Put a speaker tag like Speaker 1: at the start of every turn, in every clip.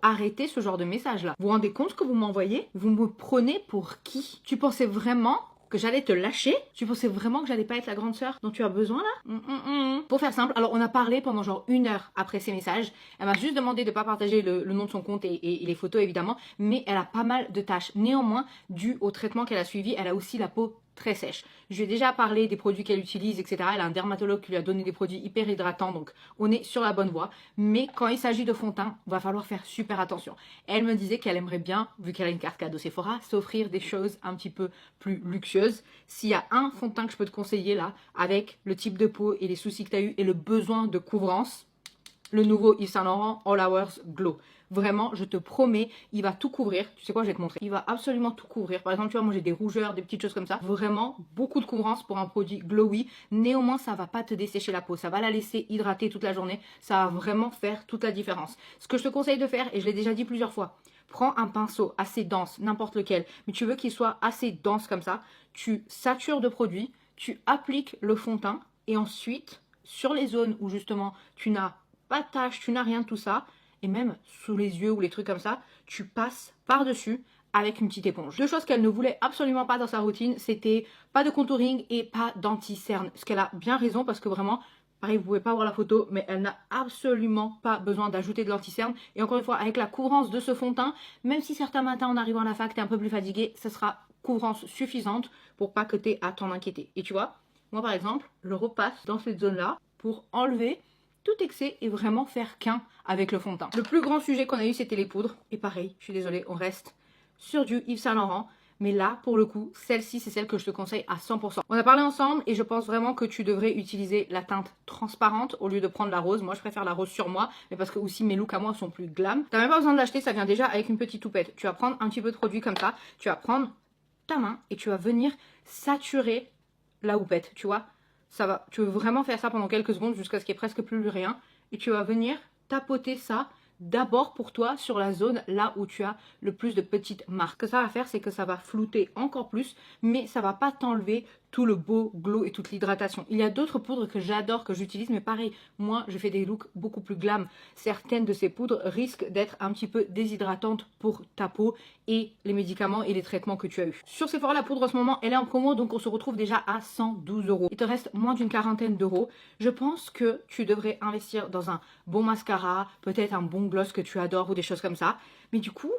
Speaker 1: arrêter ce genre de message là. Vous vous rendez compte ce que vous m'envoyez? Vous me prenez pour qui? Tu pensais vraiment que j'allais te lâcher? Tu pensais vraiment que j'allais pas être la grande sœur dont tu as besoin là? Pour faire simple, alors on a parlé pendant genre 1 heure après ces messages. Elle m'a juste demandé de pas partager le nom de son compte et les photos évidemment, mais elle a pas mal de tâches. Néanmoins, dû au traitement qu'elle a suivi, elle a aussi la peau très sèche. Je lui ai déjà parlé des produits qu'elle utilise, etc. Elle a un dermatologue qui lui a donné des produits hyper hydratants, donc on est sur la bonne voie. Mais quand il s'agit de fond de teint, il va falloir faire super attention. Elle me disait qu'elle aimerait bien, vu qu'elle a une carte cadeau Sephora, s'offrir des choses un petit peu plus luxueuses. S'il y a un fond de teint que je peux te conseiller là, avec le type de peau et les soucis que tu as eu et le besoin de couvrance, le nouveau Yves Saint Laurent All Hours Glow. Vraiment, je te promets, il va tout couvrir. Tu sais quoi, je vais te montrer. Il va absolument tout couvrir. Par exemple, tu vois, moi j'ai des rougeurs, des petites choses comme ça. Vraiment, beaucoup de couvrance pour un produit glowy. Néanmoins, ça va pas te dessécher la peau. Ça va la laisser hydrater toute la journée. Ça va vraiment faire toute la différence. Ce que je te conseille de faire, et je l'ai déjà dit plusieurs fois, prends un pinceau assez dense, n'importe lequel. Mais tu veux qu'il soit assez dense comme ça. Tu satures de produit, tu appliques le fond de teint. Et ensuite, sur les zones où justement tu n'as pas de taches, tu n'as rien de tout ça, et même sous les yeux ou les trucs comme ça, tu passes par-dessus avec une petite éponge. Deux choses qu'elle ne voulait absolument pas dans sa routine, c'était pas de contouring et pas d'anti-cerne. Ce qu'elle a bien raison parce que vraiment, pareil, vous pouvez pas voir la photo, mais elle n'a absolument pas besoin d'ajouter de l'anti-cerne. Et encore une fois, avec la couvrance de ce fond de teint, même si certains matins en arrivant à la fac, t'es un peu plus fatigué, ce sera couvrance suffisante pour pas que t'aies à t'en inquiéter. Et tu vois, moi par exemple, je repasse dans cette zone-là pour enlever tout excès et vraiment faire qu'un avec le fond de teint. Le plus grand sujet qu'on a eu, c'était les poudres. Et pareil, je suis désolée, on reste sur du Yves Saint Laurent. Mais là, pour le coup, celle-ci, c'est celle que je te conseille à 100%. On a parlé ensemble et je pense vraiment que tu devrais utiliser la teinte transparente au lieu de prendre la rose. Moi, je préfère la rose sur moi, mais parce que aussi mes looks à moi sont plus glam. T'as même pas besoin de l'acheter, ça vient déjà avec une petite toupette. Tu vas prendre un petit peu de produit comme ça, tu vas prendre ta main et tu vas venir saturer la houppette, tu vois. Ça va, tu veux vraiment faire ça pendant quelques secondes jusqu'à ce qu'il n'y ait presque plus rien. Et tu vas venir tapoter ça d'abord pour toi sur la zone là où tu as le plus de petites marques. Ce que ça va faire, c'est que ça va flouter encore plus, mais ça va pas t'enlever tout le beau glow et toute l'hydratation. Il y a d'autres poudres que j'adore, que j'utilise, mais pareil, moi je fais des looks beaucoup plus glam. Certaines de ces poudres risquent d'être un petit peu déshydratantes pour ta peau et les médicaments et les traitements que tu as eu. Sur Sephora, la poudre en ce moment, elle est en promo, donc on se retrouve déjà à 112 €. Il te reste moins d'une quarantaine d'euros. Je pense que tu devrais investir dans un bon mascara, peut-être un bon gloss que tu adores ou des choses comme ça. Mais du coup,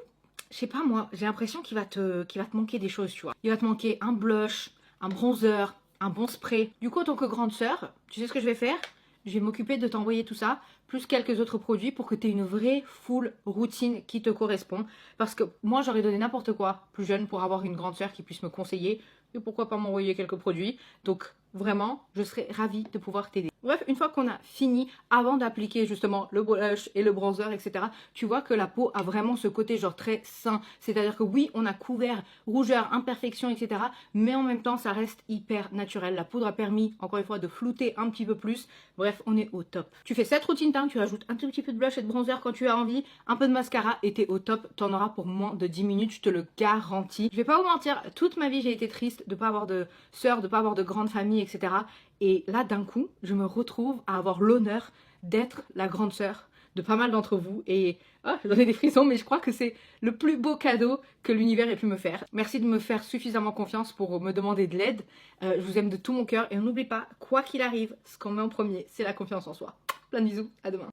Speaker 1: je sais pas moi, j'ai l'impression qu'il va te manquer des choses, tu vois. Il va te manquer un blush, un bronzer, un bon spray. Du coup, en tant que grande sœur, tu sais ce que je vais faire? Je vais m'occuper de t'envoyer tout ça, plus quelques autres produits pour que tu aies une vraie full routine qui te correspond. Parce que moi, j'aurais donné n'importe quoi plus jeune pour avoir une grande sœur qui puisse me conseiller. Et pourquoi pas m'envoyer quelques produits. Donc vraiment, je serais ravie de pouvoir t'aider. Bref, une fois qu'on a fini, avant d'appliquer justement le blush et le bronzer, etc., tu vois que la peau a vraiment ce côté genre très sain. C'est-à-dire que oui, on a couvert rougeur, imperfection, etc., mais en même temps, ça reste hyper naturel. La poudre a permis, encore une fois, de flouter un petit peu plus. Bref, on est au top. Tu fais cette routine teint, tu ajoutes un tout petit peu de blush et de bronzer quand tu as envie, un peu de mascara et t'es au top. T'en auras pour moins de 10 minutes, je te le garantis. Je vais pas vous mentir, toute ma vie, j'ai été triste de pas avoir de sœur, de pas avoir de grande famille, etc. Et là, d'un coup, je me retrouve à avoir l'honneur d'être la grande sœur de pas mal d'entre vous. Et je donnais des frissons, mais je crois que c'est le plus beau cadeau que l'univers ait pu me faire. Merci de me faire suffisamment confiance pour me demander de l'aide. Je vous aime de tout mon cœur. Et on n'oublie pas, quoi qu'il arrive, ce qu'on met en premier, c'est la confiance en soi. Plein de bisous, à demain.